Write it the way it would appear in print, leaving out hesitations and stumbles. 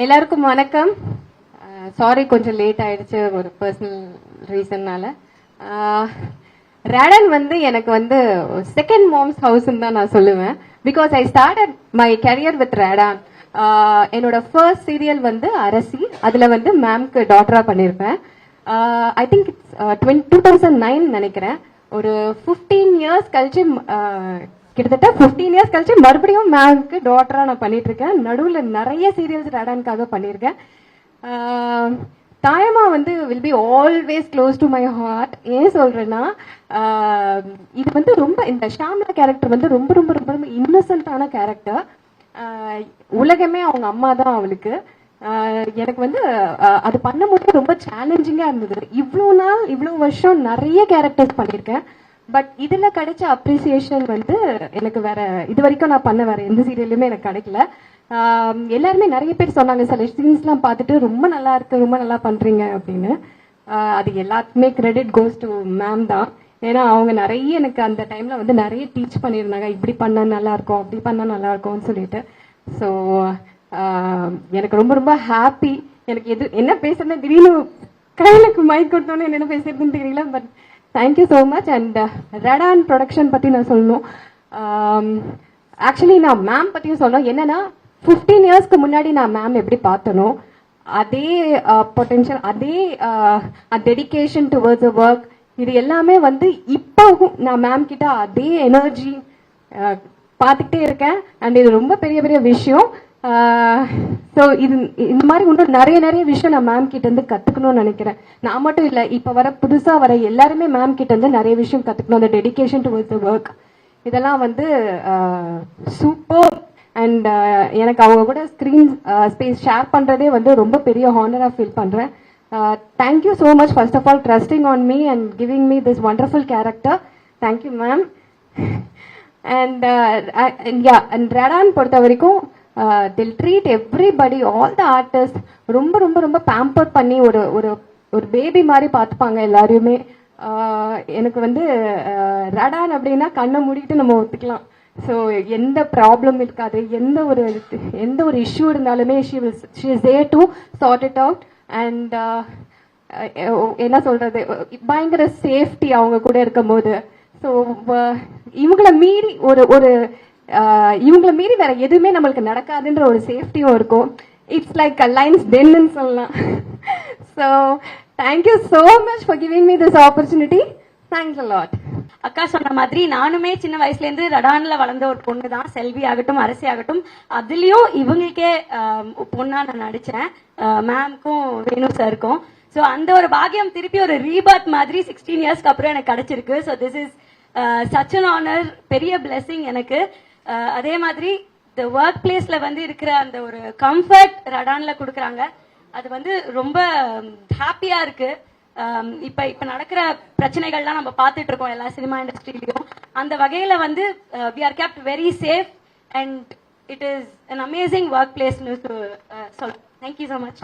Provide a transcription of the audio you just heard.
எல்லாருக்கும் வணக்கம். சாரி கொஞ்சம் லேட் ஆயிடுச்சு ஒரு பர்சனல் ரீசன்னால. ரேடன் வந்து எனக்கு வந்து செகண்ட் மாம்ஸ் ஹவுஸ்ன்னு தான் நான் சொல்லுவேன். Because I started my career with Radon. என்னோட ஃபர்ஸ்ட் சீரியல் வந்து அரசி. அதுல வந்து மேம்க்கு டாட்டரா பண்ணியிருப்பேன். ஐ திங்க் இட்ஸ் 2009 நினைக்கிறேன். ஒரு 15 இயர்ஸ் கழிச்சு, கிட்டத்தட்ட 15 இயர்ஸ் கழிச்சு மறுபடியும் மேம்க்கு டாட்டரா நான் பண்ணிட்டு இருக்கேன். நடுவில் நிறைய சீரியல்ஸ் ரேடானுக்காக பண்ணியிருக்கேன். தாயமா வந்து will be always close to my heart. ஏன் சொல்றேன்னா, இது வந்து ரொம்ப இந்த ஷாம்லா கேரக்டர் வந்து ரொம்ப ரொம்ப ரொம்ப ரொம்ப இன்னசென்ட்டான கேரக்டர். உலகமே அவங்க அம்மா தான் அவளுக்கு. எனக்கு வந்து அது பண்ணும்போது ரொம்ப சேலஞ்சிங்கா இருந்தது. இவ்வளோ நாள் இவ்வளோ வருஷம் நிறைய கேரக்டர்ஸ் பண்ணியிருக்கேன். பட் இதுல கிடைச்ச அப்ரிசியேஷன் வந்து எனக்கு வேற இது வரைக்கும் நான் பண்ண வேற எந்த சீரியலுமே எனக்கு கிடைக்கல. எல்லாருமே நிறைய பேர் சொன்னாங்க, சில சீன்ஸ்லாம் பார்த்துட்டு ரொம்ப நல்லா இருக்கு, ரொம்ப நல்லா பண்றீங்க அப்படின்னு. அது எல்லாத்துக்குமே கிரெடிட் கோஸ் டு மேம் தான். ஏன்னா அவங்க நிறைய எனக்கு அந்த டைம்ல வந்து நிறைய டீச் பண்ணியிருந்தாங்க. இப்படி பண்ண நல்லா இருக்கும், அப்படி பண்ண நல்லா இருக்கும்னு சொல்லிட்டு. ஸோ எனக்கு ரொம்ப ரொம்ப ஹாப்பி. எனக்கு எது என்ன பேசுறதுன்னு திடீர்னு கையிலுக்கு மைக் கொடுத்தோன்னு என்ன பேசுறதுன்னு தெரியல. But thank you so much. And Radon production பத்தி நான் சொல்லணும். ஆக்சுவலி நான் மேம் பத்தியும் சொல்லணும். என்னன்னா 15 இயர்ஸ்க்கு முன்னாடி நான் மேம் எப்படி பார்த்தனோ அதே பொட்டென்ஷியல், அதே டெடிகேஷன் டுவர்ட்ஸ் ஒர்க், இது எல்லாமே வந்து இப்போவும் நான் மேம் கிட்ட அதே எனர்ஜி பார்த்துக்கிட்டே இருக்கேன். அண்ட் இது ரொம்ப பெரிய பெரிய விஷயம். ஸோ இது இந்த மாதிரி இன்னும் நிறைய நிறைய விஷயம் நான் மேம் கிட்ட இருந்து கத்துக்கணும்னு நினைக்கிறேன். நான் மட்டும் இல்லை, இப்போ வர புதுசா வர எல்லாருமே மேம் கிட்ட இருந்து நிறைய விஷயம் கத்துக்கணும். அந்த டெடிகேஷன் டுவர்ட்ஸ் ஒர்க் இதெல்லாம் வந்து சூப்பர். அண்ட் எனக்கு அவங்க கூட ஸ்கிரீன் ஸ்பேஸ் ஷேர் பண்றதே வந்து ரொம்ப பெரிய ஹானரா ஃபீல் பண்றேன். Thank you so much first of all trusting on me and giving me this wonderful character. Thank you ma'am. And ரேடான் பொறுத்த வரைக்கும் they'll treat everybody, all the artists ரொம்ப ரொம்ப ரொம்ப பேம்பர் பண்ணி ஒரு ஒரு ஒரு பேபி மாதிரி பார்த்துப்பாங்க எல்லாரையுமே. எனக்கு வந்து ரேடான் அப்படின்னா கண்ணை மூடிட்டு நம்ம ஒத்துக்கலாம். ஸோ எந்த ப்ராப்ளம் இருக்காது, எந்த ஒரு இஷ்யூ இருந்தாலுமே she is there to sort it out. And என்ன சொல்றது, பயங்கர சேஃப்டி அவங்க கூட இருக்கும் போது. ஸோ இவங்கள மீறி இவங்கள மீறி வேற எதுவுமே நம்மளுக்கு நடக்காதுன்ற ஒரு சேஃப்டியும் இருக்கும். இட்ஸ் லைக் அ லைன்ஸ் டென்னு சொல்லலாம். So thank you so much for giving me this opportunity. Thanks a lot. அக்கா சொன்ன மாதிரி நானுமே சின்ன வயசுல இருந்து ரடான்ல வளர்ந்த ஒரு பொண்ணு தான். செல்வி ஆகட்டும், அரசி ஆகட்டும், அதுலயும் இவங்களுக்கே பொண்ணா நான் நடிச்சேன். மேம்க்கும் வேணு சாருக்கும். ஸோ அந்த ஒரு பாக்கியம் திருப்பி ஒரு ரீபர்த் மாதிரி 16 இயர்ஸ்க்கு அப்புறம் எனக்கு கிடைச்சிருக்கு. So this is such an honour, பெரிய பிளெஸிங் எனக்கு. அதே மாதிரி இந்த ஒர்க் பிளேஸ்ல வந்து இருக்கிற அந்த ஒரு கம்ஃபர்ட் ரடான்ல கொடுக்குறாங்க. அது வந்து ரொம்ப ஹாப்பியா இருக்கு. இப்ப நடக்கிற பிரச்சனைகள்லாம் நம்ம பார்த்துட்டு இருக்கோம் எல்லா சினிமா இண்டஸ்ட்ரியிலையும். அந்த வகையில வந்து we are kept very safe and it is an amazing workplace. Thank you so much.